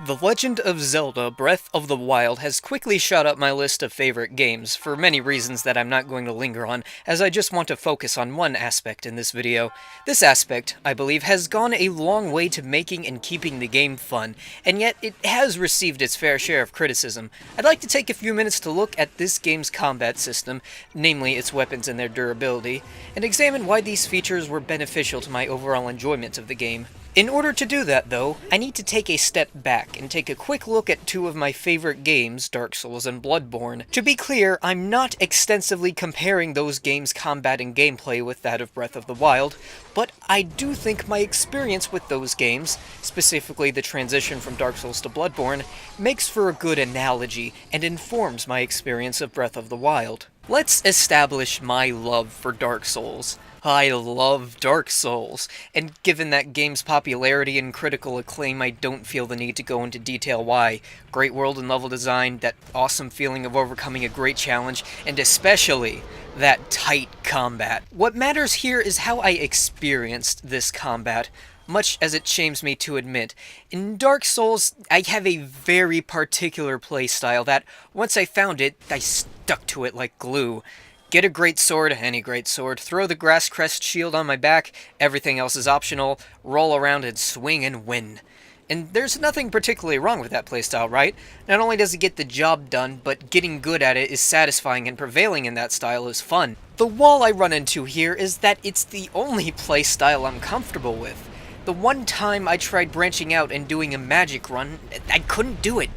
The Legend of Zelda Breath of the Wild has quickly shot up my list of favorite games, for many reasons that I'm not going to linger on, as I just want to focus on one aspect in this video. This aspect, I believe, has gone a long way to making and keeping the game fun, and yet it has received its fair share of criticism. I'd like to take a few minutes to look at this game's combat system, namely its weapons and their durability, and examine why these features were beneficial to my overall enjoyment of the game. In order to do that, though, I need to take a step back and take a quick look at two of my favorite games, Dark Souls and Bloodborne. To be clear, I'm not extensively comparing those games' combat and gameplay with that of Breath of the Wild, but I do think my experience with those games, specifically the transition from Dark Souls to Bloodborne, makes for a good analogy and informs my experience of Breath of the Wild. Let's establish my love for Dark Souls. I love Dark Souls, and given that game's popularity and critical acclaim, I don't feel the need to go into detail why. Great world and level design, that awesome feeling of overcoming a great challenge, and especially that tight combat. What matters here is how I experienced this combat, much as it shames me to admit. In Dark Souls, I have a very particular playstyle that, once I found it, I stuck to it like glue. Get a great sword, any great sword, throw the grass crest shield on my back, everything else is optional, roll around and swing and win. And there's nothing particularly wrong with that playstyle, right? Not only does it get the job done, but getting good at it is satisfying, and prevailing in that style is fun. The wall I run into here is that it's the only playstyle I'm comfortable with. The one time I tried branching out and doing a magic run, I couldn't do it.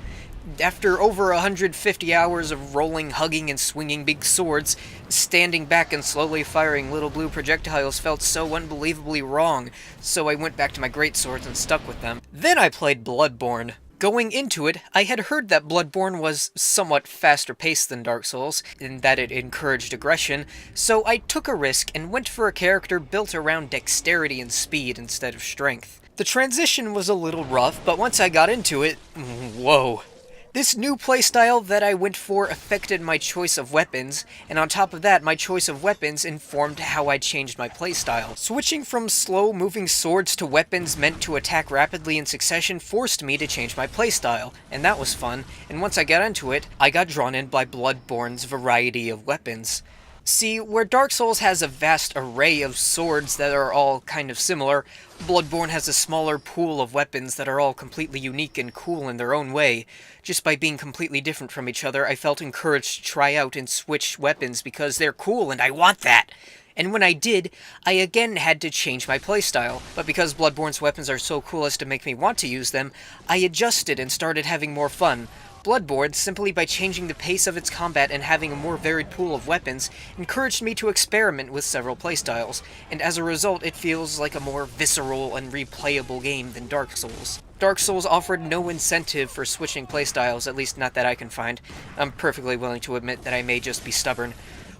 After over 150 hours of rolling, hugging, and swinging big swords, standing back and slowly firing little blue projectiles felt so unbelievably wrong, so I went back to my greatswords and stuck with them. Then I played Bloodborne. Going into it, I had heard that Bloodborne was somewhat faster paced than Dark Souls, in that it encouraged aggression, so I took a risk and went for a character built around dexterity and speed instead of strength. The transition was a little rough, but once I got into it, whoa. This new playstyle that I went for affected my choice of weapons, and on top of that, my choice of weapons informed how I changed my playstyle. Switching from slow-moving swords to weapons meant to attack rapidly in succession forced me to change my playstyle, and that was fun, and once I got into it, I got drawn in by Bloodborne's variety of weapons. See, where Dark Souls has a vast array of swords that are all kind of similar, Bloodborne has a smaller pool of weapons that are all completely unique and cool in their own way. Just by being completely different from each other, I felt encouraged to try out and switch weapons because they're cool and I want that! And when I did, I again had to change my playstyle, but because Bloodborne's weapons are so cool as to make me want to use them, I adjusted and started having more fun. Bloodborne, simply by changing the pace of its combat and having a more varied pool of weapons, encouraged me to experiment with several playstyles, and as a result it feels like a more visceral and replayable game than Dark Souls. Dark Souls offered no incentive for switching playstyles, at least not that I can find. I'm perfectly willing to admit that I may just be stubborn.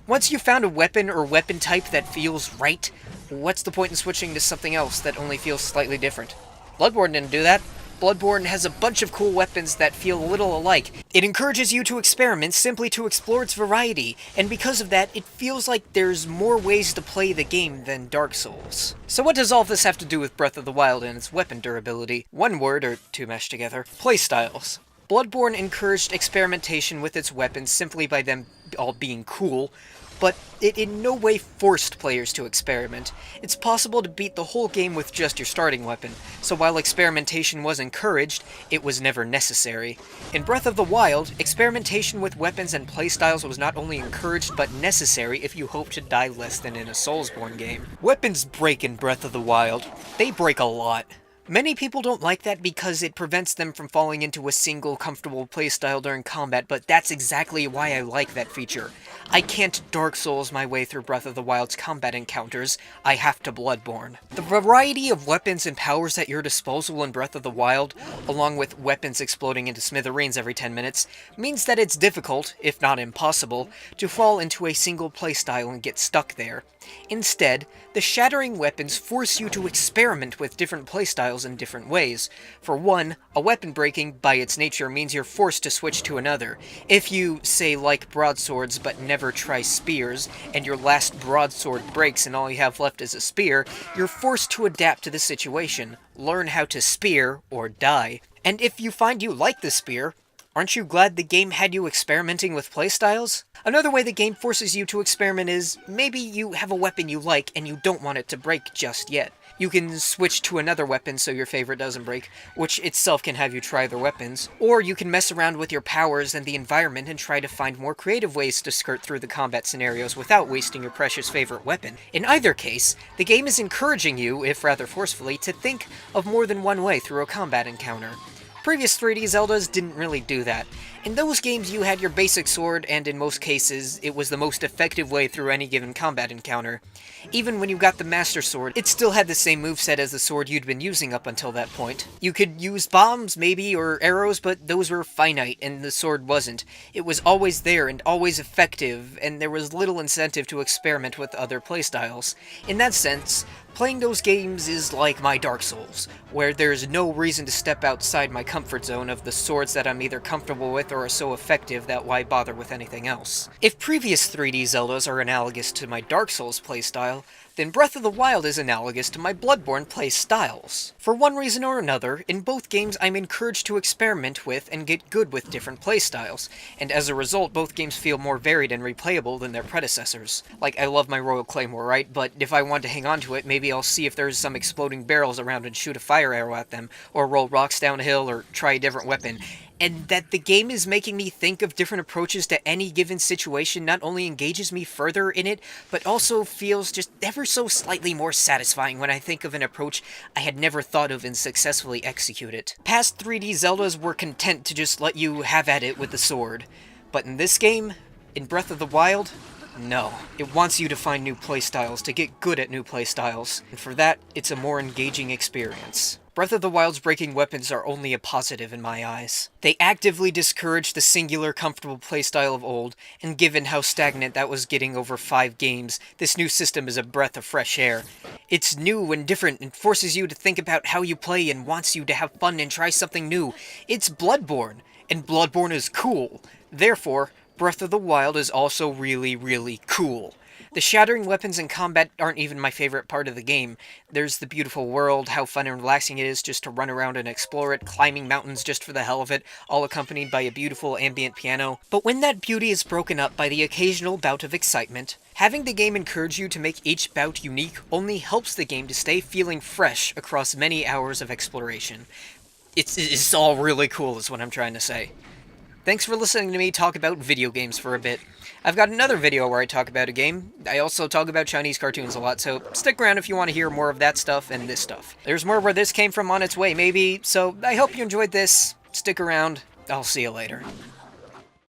Once you've found a weapon or weapon type that feels right, what's the point in switching to something else that only feels slightly different? Bloodborne didn't do that. Bloodborne has a bunch of cool weapons that feel a little alike. It encourages you to experiment simply to explore its variety, and because of that, it feels like there's more ways to play the game than Dark Souls. So what does all this have to do with Breath of the Wild and its weapon durability? One word, or two meshed together: playstyles. Bloodborne encouraged experimentation with its weapons simply by them all being cool, but it in no way forced players to experiment. It's possible to beat the whole game with just your starting weapon, so while experimentation was encouraged, it was never necessary. In Breath of the Wild, experimentation with weapons and playstyles was not only encouraged but necessary if you hope to die less than in a Soulsborne game. Weapons break in Breath of the Wild. They break a lot. Many people don't like that because it prevents them from falling into a single comfortable playstyle during combat, but that's exactly why I like that feature. I can't Dark Souls my way through Breath of the Wild's combat encounters, I have to Bloodborne. The variety of weapons and powers at your disposal in Breath of the Wild, along with weapons exploding into smithereens every 10 minutes, means that it's difficult, if not impossible, to fall into a single playstyle and get stuck there. Instead, the shattering weapons force you to experiment with different playstyles in different ways. For one, a weapon breaking, by its nature, means you're forced to switch to another. If you, say, like broadswords but never try spears, and your last broadsword breaks and all you have left is a spear, you're forced to adapt to the situation, learn how to spear, or die. And if you find you like the spear, aren't you glad the game had you experimenting with playstyles? Another way the game forces you to experiment is, maybe you have a weapon you like and you don't want it to break just yet. You can switch to another weapon so your favorite doesn't break, which itself can have you try other weapons. Or you can mess around with your powers and the environment and try to find more creative ways to skirt through the combat scenarios without wasting your precious favorite weapon. In either case, the game is encouraging you, if rather forcefully, to think of more than one way through a combat encounter. Previous 3D Zeldas didn't really do that. In those games you had your basic sword, and in most cases, it was the most effective way through any given combat encounter. Even when you got the Master Sword, it still had the same moveset as the sword you'd been using up until that point. You could use bombs, maybe, or arrows, but those were finite, and the sword wasn't. It was always there and always effective, and there was little incentive to experiment with other playstyles. In that sense, playing those games is like my Dark Souls, where there's no reason to step outside my comfort zone of the swords that I'm either comfortable with or are so effective that why bother with anything else. If previous 3D Zeldas are analogous to my Dark Souls playstyle, then Breath of the Wild is analogous to my Bloodborne playstyles. For one reason or another, in both games I'm encouraged to experiment with and get good with different playstyles, and as a result both games feel more varied and replayable than their predecessors. Like, I love my Royal Claymore, right? But if I want to hang on to it, maybe I'll see if there's some exploding barrels around and shoot a fire arrow at them, or roll rocks down a hill, or try a different weapon. And that the game is making me think of different approaches to any given situation not only engages me further in it, but also feels just ever so slightly more satisfying when I think of an approach I had never thought of and successfully execute it. Past 3D Zeldas were content to just let you have at it with the sword, but in this game, in Breath of the Wild, no. It wants you to find new playstyles, to get good at new playstyles, and for that, it's a more engaging experience. Breath of the Wild's breaking weapons are only a positive in my eyes. They actively discourage the singular, comfortable playstyle of old, and given how stagnant that was getting over 5 games, this new system is a breath of fresh air. It's new and different and forces you to think about how you play and wants you to have fun and try something new. It's Bloodborne, and Bloodborne is cool. Therefore, Breath of the Wild is also really, really cool. The shattering weapons in combat aren't even my favorite part of the game. There's the beautiful world, how fun and relaxing it is just to run around and explore it, climbing mountains just for the hell of it, all accompanied by a beautiful ambient piano. But when that beauty is broken up by the occasional bout of excitement, having the game encourage you to make each bout unique only helps the game to stay feeling fresh across many hours of exploration. It's all really cool is what I'm trying to say. Thanks for listening to me talk about video games for a bit. I've got another video where I talk about a game. I also talk about Chinese cartoons a lot, so stick around if you want to hear more of that stuff and this stuff. There's more where this came from on its way, maybe, so I hope you enjoyed this. Stick around. I'll see you later.